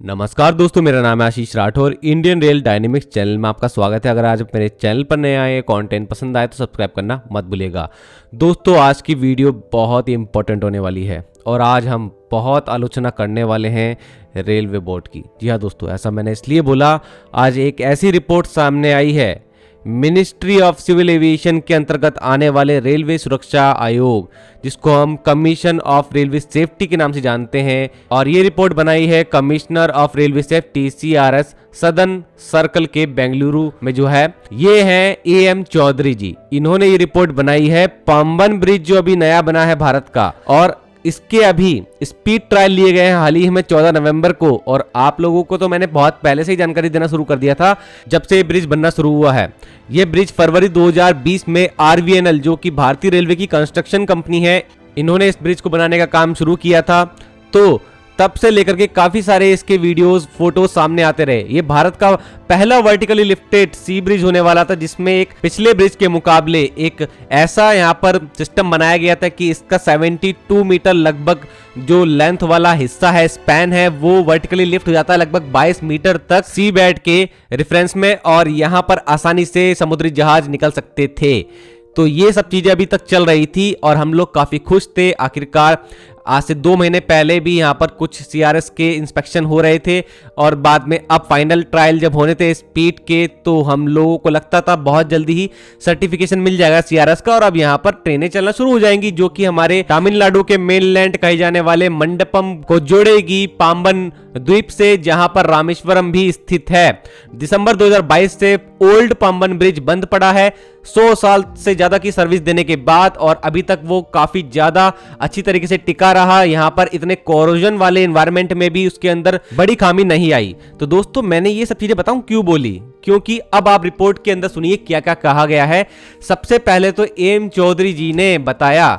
नमस्कार दोस्तों, मेरा नाम है Ashish Rathore. Indian rail dynamics channel में आपका स्वागत है। अगर आज मेरे चैनल पर नए आए, कंटेंट पसंद आए तो सब्सक्राइब करना मत भूलिएगा। दोस्तों, आज की वीडियो बहुत ही इंपॉर्टेंट होने वाली है और आज हम बहुत आलोचना करने वाले हैं रेलवे बोर्ड की। जी हाँ दोस्तों, ऐसा मैंने इसलिए बोला, आज एक ऐसी रिपोर्ट सामने आई है मिनिस्ट्री ऑफ सिविल एविएशन के अंतर्गत आने वाले रेलवे सुरक्षा आयोग, जिसको हम कमीशन ऑफ रेलवे सेफ्टी के नाम से जानते हैं। और ये रिपोर्ट बनाई है commissioner of railway safety CRS southern circle के बेंगलुरु में जो है, ये हैं AM चौधरी जी। इन्होंने ये रिपोर्ट बनाई है पाम्बन ब्रिज जो अभी नया बना है भारत का, और इसके अभी स्पीड ट्रायल लिए गए हैं हाल ही में 14 नवंबर को। और आप लोगों को तो मैंने बहुत पहले से ही जानकारी देना शुरू कर दिया था जब से ये ब्रिज बनना शुरू हुआ है। ये ब्रिज फरवरी 2020 में RVNL जो कि भारतीय रेलवे की कंस्ट्रक्शन कंपनी है, इन्होंने इस ब्रिज को बनाने का काम शुरू किया था। तो तब से लेकर के काफी सारे इसके वीडियोस, फोटोज सामने आते रहे। ये भारत का पहला वर्टिकली लिफ्टेड सी ब्रिज होने वाला था, जिसमें एक पिछले ब्रिज के मुकाबले एक ऐसा यहाँ पर सिस्टम बनाया गया था कि इसका 72 मीटर लगभग जो लेंथ वाला हिस्सा है, स्पैन है, वो वर्टिकली लिफ्ट हो जाता है लगभग 22 मीटर तक सी बेड के रेफरेंस में, और यहाँ पर आसानी से समुद्री जहाज निकल सकते थे। तो ये सब चीजें अभी तक चल रही थी और हम लोग काफी खुश थे। आखिरकार आज से 2 महीने पहले भी यहाँ पर कुछ CRS के इंस्पेक्शन हो रहे थे और बाद में अब फाइनल ट्रायल जब होने थे स्पीड के, तो हम लोगों को लगता था बहुत जल्दी ही सर्टिफिकेशन मिल जाएगा CRS का और अब यहाँ पर ट्रेनें चलना शुरू हो जाएंगी, जो कि हमारे तमिलनाडु के मेनलैंड कहे जाने वाले मंडपम को जोड़ेगी पाम्बन द्वीप से, जहां पर रामेश्वरम भी स्थित है। दिसंबर 2022 से ओल्ड पाम्बन ब्रिज बंद पड़ा है 100 साल से ज्यादा की सर्विस देने के बाद, और अभी तक वो काफी ज्यादा अच्छी तरीके से टिका रहा। यहाँ पर इतने कोरोजन वाले एनवायरनमेंट में भी उसके अंदर बड़ी खामी नहीं आई। तो दोस्तों, मैंने ये सब चीजें बताऊं क्यों बोली, क्योंकि अब आप रिपोर्ट के अंदर सुनिए क्या क्या कहा गया है। सबसे पहले तो AM चौधरी जी ने बताया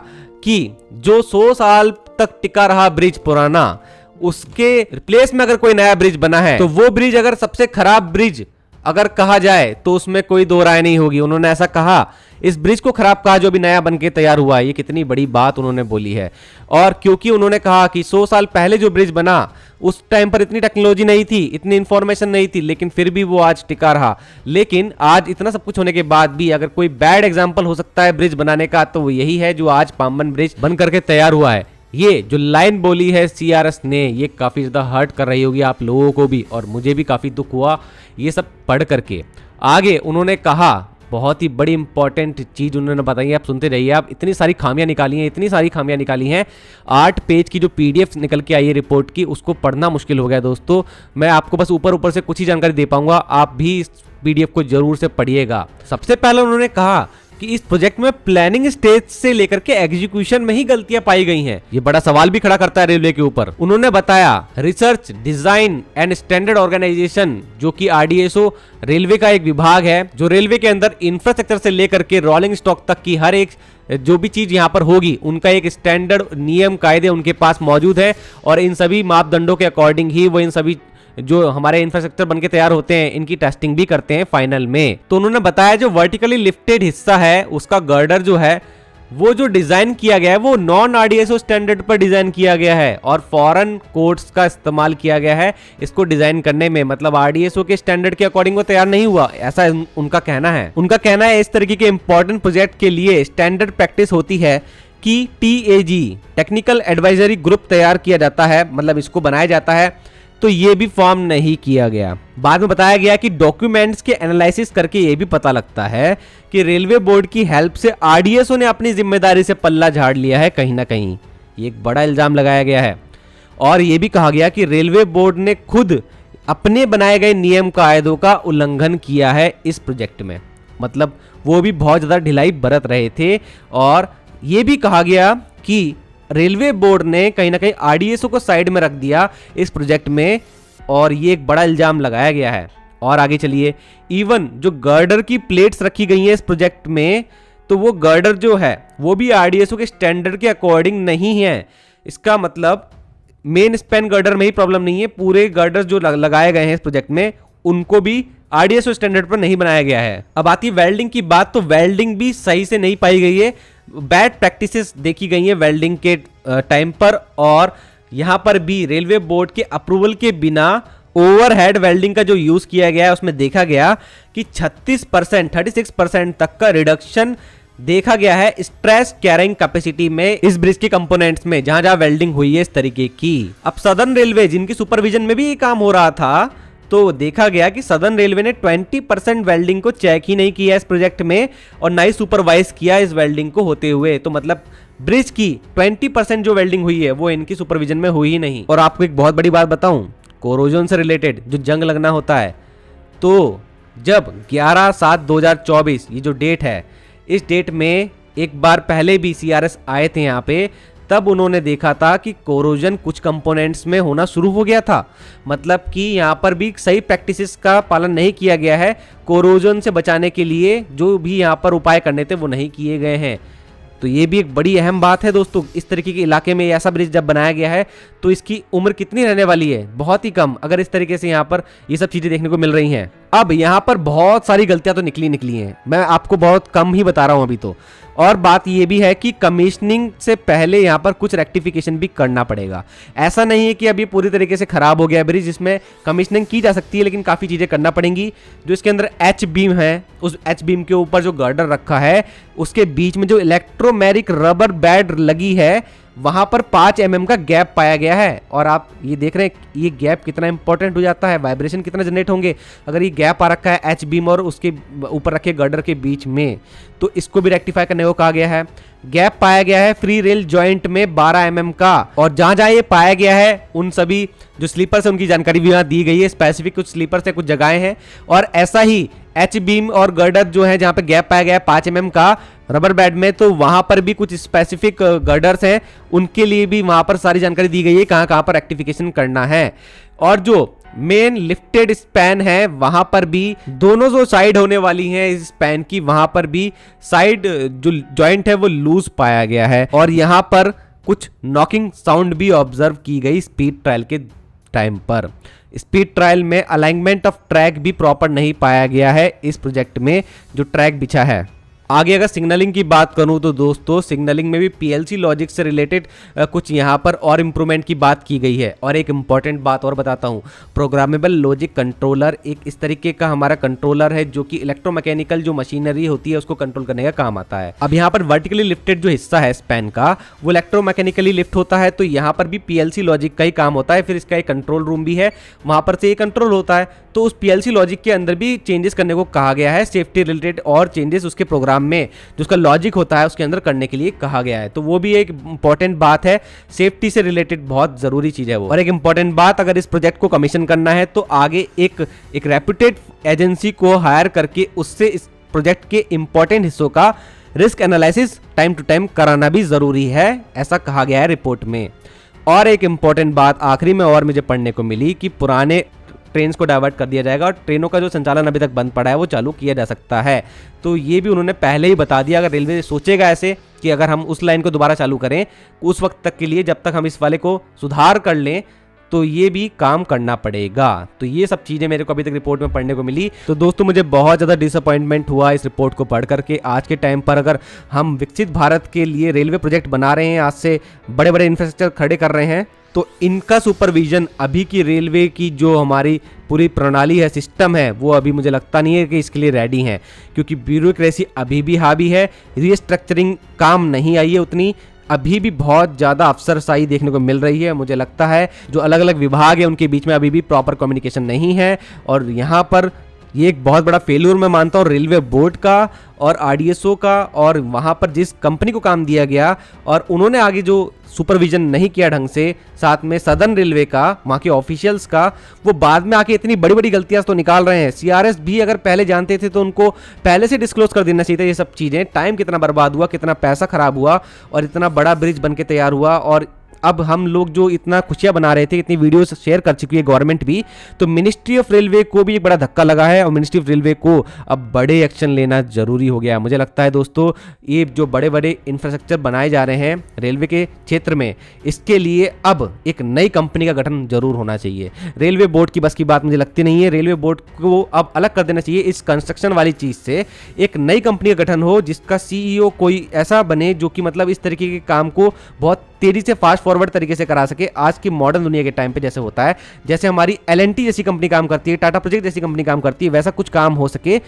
कि जो 100 साल तक टिका रहा ब्रिज पुराना, उसके रिप्लेस में अगर कोई नया ब्रिज बना है तो वो ब्रिज अगर सबसे खराब ब्रिज अगर कहा जाए तो उसमें कोई दो राय नहीं होगी। उन्होंने ऐसा कहा, इस ब्रिज को खराब कहा जो अभी नया बनके तैयार हुआ है। ये कितनी बड़ी बात उन्होंने बोली है। और क्योंकि उन्होंने कहा कि 100 साल पहले जो ब्रिज बना, उस टाइम पर इतनी टेक्नोलॉजी नहीं थी, इतनी इंफॉर्मेशन नहीं थी, लेकिन फिर भी वो आज टिका रहा। लेकिन आज इतना सब कुछ होने के बाद भी अगर कोई बैड एग्जाम्पल हो सकता है ब्रिज बनाने का, तो वो यही है जो आज पाम्बन ब्रिज बन करके तैयार हुआ है। ये जो लाइन बोली है CRS ने, ये काफी ज्यादा हर्ट कर रही होगी आप लोगों को भी, और मुझे भी काफी दुख हुआ ये सब पढ़ करके। आगे उन्होंने कहा, बहुत ही बड़ी इंपॉर्टेंट चीज उन्होंने बताई, आप सुनते रहिए। आप इतनी सारी खामियां निकाली हैं, इतनी सारी खामियां निकाली हैं। 8 पेज की जो PDF निकल के आई है रिपोर्ट की, उसको पढ़ना मुश्किल हो गया दोस्तों। मैं आपको बस ऊपर ऊपर से कुछ ही जानकारी दे पाऊंगा, आप भी इस PDF को जरूर से पढ़िएगा। सबसे पहले उन्होंने कहा कि इस प्रोजेक्ट में प्लानिंग स्टेज से लेकर के एग्जीक्यूशन में ही गलतियां पाई गई हैं। ये बड़ा सवाल भी खड़ा करता है रेलवे के ऊपर। उन्होंने बताया, research, design and standard organisation जो कि RDSO रेलवे का एक विभाग है, जो रेलवे के अंदर इंफ्रास्ट्रक्चर से लेकर के रोलिंग स्टॉक तक की हर एक जो भी चीज यहाँ पर होगी, उनका एक स्टैंडर्ड नियम कायदे उनके पास मौजूद है, और इन सभी मापदंडों के अकॉर्डिंग ही वो इन सभी जो हमारे इंफ्रास्ट्रक्चर बनके तैयार होते हैं, इनकी टेस्टिंग भी करते हैं फाइनल में। तो उन्होंने बताया जो वर्टिकली लिफ्टेड हिस्सा है, उसका गर्डर जो है, वो जो डिजाइन किया गया है वो नॉन RDSO स्टैंडर्ड पर डिजाइन किया गया है और फॉरेन कोड्स का इस्तेमाल किया गया है इसको डिजाइन करने में। मतलब RDSO के स्टैंडर्ड के अकॉर्डिंग वो तैयार नहीं हुआ, ऐसा उनका कहना है। उनका कहना है इस तरीके के इंपॉर्टेंट प्रोजेक्ट के लिए स्टैंडर्ड प्रैक्टिस होती है कि TAG टेक्निकल एडवाइजरी ग्रुप तैयार किया जाता है, मतलब इसको बनाया जाता है। तो ये भी फॉर्म नहीं किया गया। बाद में बताया गया कि डॉक्यूमेंट्स के एनालिसिस करके ये भी पता लगता है कि रेलवे बोर्ड की हेल्प से RDSO ने अपनी जिम्मेदारी से पल्ला झाड़ लिया है कहीं ना कहीं। ये एक बड़ा इल्जाम लगाया गया है। और ये भी कहा गया कि रेलवे बोर्ड ने खुद अपने बनाए गए नियम कायदों का उल्लंघन किया है इस प्रोजेक्ट में। मतलब वो भी बहुत ज्यादा ढिलाई बरत रहे थे। और ये भी कहा गया कि रेलवे बोर्ड ने कहीं ना कहीं RDSO को साइड में रख दिया इस प्रोजेक्ट में, और ये एक बड़ा इल्जाम लगाया गया है। और आगे चलिए, इवन जो गर्डर की प्लेट्स रखी गई हैं इस प्रोजेक्ट में, तो वो गर्डर जो है वो भी RDSO के स्टैंडर्ड के अकॉर्डिंग नहीं है। इसका मतलब मेन स्पैन गर्डर में ही प्रॉब्लम नहीं है, पूरे गर्डर जो लगाए गए हैं इस प्रोजेक्ट में, उनको भी RDSO स्टैंडर्ड पर नहीं बनाया गया है। अब आती है वेल्डिंग की बात, तो वेल्डिंग भी सही से नहीं पाई गई है। बैड प्रैक्टिसेस देखी गई है वेल्डिंग के टाइम पर, और यहाँ पर भी रेलवे बोर्ड के अप्रूवल के बिना ओवरहेड वेल्डिंग का जो यूज किया गया है उसमें देखा गया कि 36% तक का रिडक्शन देखा गया है स्ट्रेस कैरिंग कैपेसिटी में इस ब्रिज के कंपोनेंट्स में, जहां जहां वेल्डिंग हुई है इस तरीके की। अब सदर्न रेलवे जिनकी सुपरविजन में भी ये काम हो रहा था, तो देखा गया कि सदर्न रेलवे ने 20% वेल्डिंग को चेक ही नहीं किया इस प्रोजेक्ट में और ना ही सुपरवाइज किया इस वेल्डिंग को होते हुए। तो मतलब ब्रिज की 20% जो वेल्डिंग हुई है वो इनकी सुपरविजन में हुई ही नहीं। और आपको एक बहुत बड़ी बात बताऊं, कोरोजन से रिलेटेड जो जंग लगना होता है, तो जब 11/7/2024 ये जो डेट है, इस डेट में एक बार पहले भी CRS आए थे यहाँ पे, तब उन्होंने देखा था कि कोरोजन कुछ कंपोनेंट्स में होना शुरू हो गया था। मतलब कि यहाँ पर भी सही प्रैक्टिसेस का पालन नहीं किया गया है। कोरोजन से बचाने के लिए जो भी यहाँ पर उपाय करने थे वो नहीं किए गए हैं। तो ये भी एक बड़ी अहम बात है दोस्तों। इस तरीके के इलाके में ऐसा ब्रिज जब बनाया गया है तो इसकी उम्र कितनी रहने वाली है, बहुत ही कम, अगर इस तरीके से यहाँ पर ये सब चीजें देखने को मिल रही हैं। अब यहाँ पर बहुत सारी गलतियां तो निकली हैं, मैं आपको बहुत कम ही बता रहा हूँ अभी तो। और बात ये भी है कि कमीशनिंग से पहले यहाँ पर कुछ रेक्टिफिकेशन भी करना पड़ेगा। ऐसा नहीं है कि अभी पूरी तरीके से खराब हो गया ब्रिज, जिसमें कमीशनिंग की जा सकती है, लेकिन काफ़ी चीज़ें करना पड़ेंगी। जो इसके अंदर एच बीम है, उस एच बीम के ऊपर जो गर्डर रखा है उसके बीच में जो इलेक्ट्रोमेरिक रबर बैड लगी है, वहां पर 5 mm का गैप पाया गया है। और आप ये देख रहे हैं ये गैप कितना इंपॉर्टेंट हो जाता है, वाइब्रेशन कितना जनरेट होंगे अगर ये गैप आ रखा है एच बीम और उसके ऊपर रखे गर्डर के बीच में। तो इसको भी रेक्टिफाई करने को कहा गया है। गैप पाया गया है फ्री रेल जॉइंट में 12 mm का, और जहां जहां ये पाया गया है उन सभी जो स्लीपर्स है उनकी जानकारी भी यहाँ दी गई है। स्पेसिफिक कुछ स्लीपर्स है, कुछ जगहें हैं। और ऐसा ही एच बीम और गर्डर जो है जहां पे गैप पाया गया है 5 mm का रबर बैड में, तो वहां पर भी कुछ स्पेसिफिक गर्डर्स हैं, उनके लिए भी वहां पर सारी जानकारी दी गई है कहां कहां पर रेक्टिफिकेशन करना है। और जो मेन लिफ्टेड स्पैन है वहां पर भी दोनों जो साइड होने वाली हैं इस स्पैन की, वहां पर भी साइड जो जॉइंट है वो लूज पाया गया है। और यहां पर कुछ नॉकिंग साउंड भी ऑब्जर्व की गई स्पीड ट्रायल के टाइम पर। स्पीड ट्रायल में अलाइनमेंट ऑफ ट्रैक भी प्रॉपर नहीं पाया गया है इस प्रोजेक्ट में जो ट्रैक बिछा है। आगे अगर सिग्नलिंग की बात करूं तो दोस्तों सिग्नलिंग में भी PLC लॉजिक से रिलेटेड कुछ यहां पर और इम्प्रूवमेंट की बात की गई है। और एक इंपॉर्टेंट बात और बताता हूं, प्रोग्रामेबल लॉजिक कंट्रोलर एक इस तरीके का हमारा कंट्रोलर है जो कि इलेक्ट्रोमैकेनिकल जो मशीनरी होती है उसको कंट्रोल करने का काम आता है। अब यहाँ पर वर्टिकली लिफ्टेड जो हिस्सा है स्पैन का वो इलेक्ट्रोमैकेनिकली लिफ्ट होता है, तो यहाँ पर भी PLC लॉजिक का ही काम होता है। फिर इसका एक कंट्रोल रूम भी है, वहां पर से ये कंट्रोल होता है। तो उस PLC लॉजिक के अंदर भी चेंजेस करने को कहा गया है, सेफ्टी रिलेटेड और चेंजेस उसके प्रोग्राम में जो उसका लॉजिक होता है उसके अंदर करने के लिए कहा गया है। तो वो भी एक इंपॉर्टेंट बात है, सेफ्टी से रिलेटेड बहुत जरूरी चीज है वो। और एक इंपॉर्टेंट बात, अगर इस प्रोजेक्ट को कमीशन करना है तो आगे एक रेप्यूटेड एजेंसी को हायर करके उससे इस प्रोजेक्ट के इंपॉर्टेंट हिस्सों का risk analysis time to time कराना भी जरूरी है, ऐसा कहा गया है रिपोर्ट में। और एक इंपॉर्टेंट बात आखिरी में और मुझे पढ़ने को मिली कि पुराने ट्रेन्स को डाइवर्ट कर दिया जाएगा और ट्रेनों का जो संचालन अभी तक बंद पड़ा है वो चालू किया जा सकता है। तो ये भी उन्होंने पहले ही बता दिया। अगर रेलवे सोचेगा ऐसे कि अगर हम उस लाइन को दोबारा चालू करें उस वक्त तक के लिए, जब तक हम इस वाले को सुधार कर लें, तो ये भी काम करना पड़ेगा। तो ये सब चीजें मेरे को अभी तक रिपोर्ट में पढ़ने को मिली। तो दोस्तों मुझे बहुत ज़्यादा डिसअपॉइंटमेंट हुआ इस रिपोर्ट को पढ़ करके। आज के टाइम पर अगर हम विकसित भारत के लिए रेलवे प्रोजेक्ट बना रहे हैं, आज से बड़े बड़े इंफ्रास्ट्रक्चर खड़े कर रहे हैं, तो इनका सुपरविजन अभी की रेलवे की जो हमारी पूरी प्रणाली है, सिस्टम है, वो अभी मुझे लगता नहीं है कि इसके लिए रेडी हैं, क्योंकि ब्यूरोक्रेसी अभी भी हावी है, रीस्ट्रक्चरिंग काम नहीं आई है उतनी, अभी भी बहुत ज़्यादा अफसरशाही देखने को मिल रही है। मुझे लगता है जो अलग अलग विभाग है उनके बीच में अभी भी प्रॉपर कम्युनिकेशन नहीं है। और यहाँ पर ये एक बहुत बड़ा फेल्यूर मैं मानता हूँ रेलवे बोर्ड का और RDSO का, और वहाँ पर जिस कंपनी को काम दिया गया और उन्होंने आगे जो सुपरविजन नहीं किया ढंग से, साथ में सदर्न रेलवे का, वहाँ के ऑफिशियल्स का, वो बाद में आके इतनी बड़ी बड़ी गलतियां तो निकाल रहे हैं। CRS भी अगर पहले जानते थे तो उनको पहले से डिस्क्लोज कर देना चाहिए था ये सब चीज़ें। टाइम कितना बर्बाद हुआ, कितना पैसा खराब हुआ और इतना बड़ा ब्रिज बन के तैयार हुआ। और अब हम लोग जो इतना खुशियां बना रहे थे, इतनी वीडियोस शेयर कर चुकी है गवर्नमेंट भी, तो मिनिस्ट्री ऑफ रेलवे को भी एक बड़ा धक्का लगा है और मिनिस्ट्री ऑफ रेलवे को अब बड़े एक्शन लेना जरूरी हो गया है। मुझे लगता है दोस्तों ये जो बड़े बड़े इंफ्रास्ट्रक्चर बनाए जा रहे हैं रेलवे के क्षेत्र में, इसके लिए अब एक नई कंपनी का गठन जरूर होना चाहिए। रेलवे बोर्ड की बस की बात मुझे लगती नहीं है। रेलवे बोर्ड को अब अलग कर देना चाहिए इस कंस्ट्रक्शन वाली चीज़ से। एक नई कंपनी का गठन हो जिसका CEO कोई ऐसा बने जो कि मतलब इस तरीके के काम को बहुत तेजी से फास्ट फॉरवर्ड तरीके से करा सके आज की मॉडर्न दुनिया के टाइम पे जैसे होता है, जैसे हमारी L&T जैसी कंपनी काम करती है, टाटा प्रोजेक्ट जैसी कंपनी काम करती है, वैसा कुछ काम हो सके।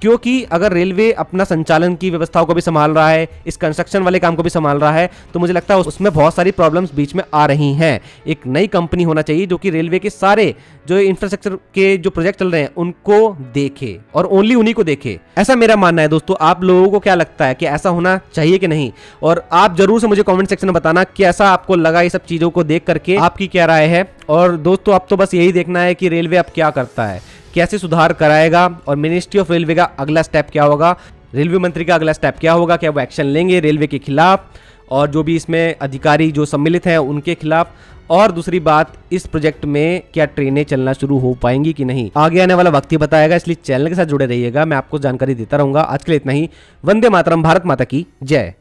क्योंकि अगर रेलवे अपना संचालन की व्यवस्थाओं को भी संभाल रहा है, इस कंस्ट्रक्शन वाले काम को भी संभाल रहा है, तो मुझे लगता है उसमें बहुत सारी प्रॉब्लम्स बीच में आ रही हैं। एक नई कंपनी होना चाहिए जो कि रेलवे के सारे जो इंफ्रास्ट्रक्चर के जो प्रोजेक्ट चल रहे हैं उनको देखे और ओनली उन्हीं को देखे। ऐसा मेरा मानना है दोस्तों। आप लोगों को क्या लगता है कि ऐसा होना चाहिए कि नहीं? और आप जरूर से मुझे कमेंट सेक्शन में बताना कि ऐसा आपको लगा ये सब चीजों को देख करके, आपकी क्या राय है। और दोस्तों अब तो बस यही देखना है कि रेलवे अब क्या करता है, कैसे सुधार कराएगा और मिनिस्ट्री ऑफ रेलवे का अगला स्टेप क्या होगा, रेलवे मंत्री का अगला स्टेप क्या होगा, क्या वो एक्शन लेंगे रेलवे के खिलाफ और जो भी इसमें अधिकारी जो सम्मिलित हैं उनके खिलाफ। और दूसरी बात, इस प्रोजेक्ट में क्या ट्रेनें चलना शुरू हो पाएंगी कि नहीं, आगे आने वाला वक्त ही बताएगा। इसलिए चैनल के साथ जुड़े रहिएगा, मैं आपको जानकारी देता रहूंगा। आज के लिए इतना ही। वंदे मातरम, भारत माता की जय।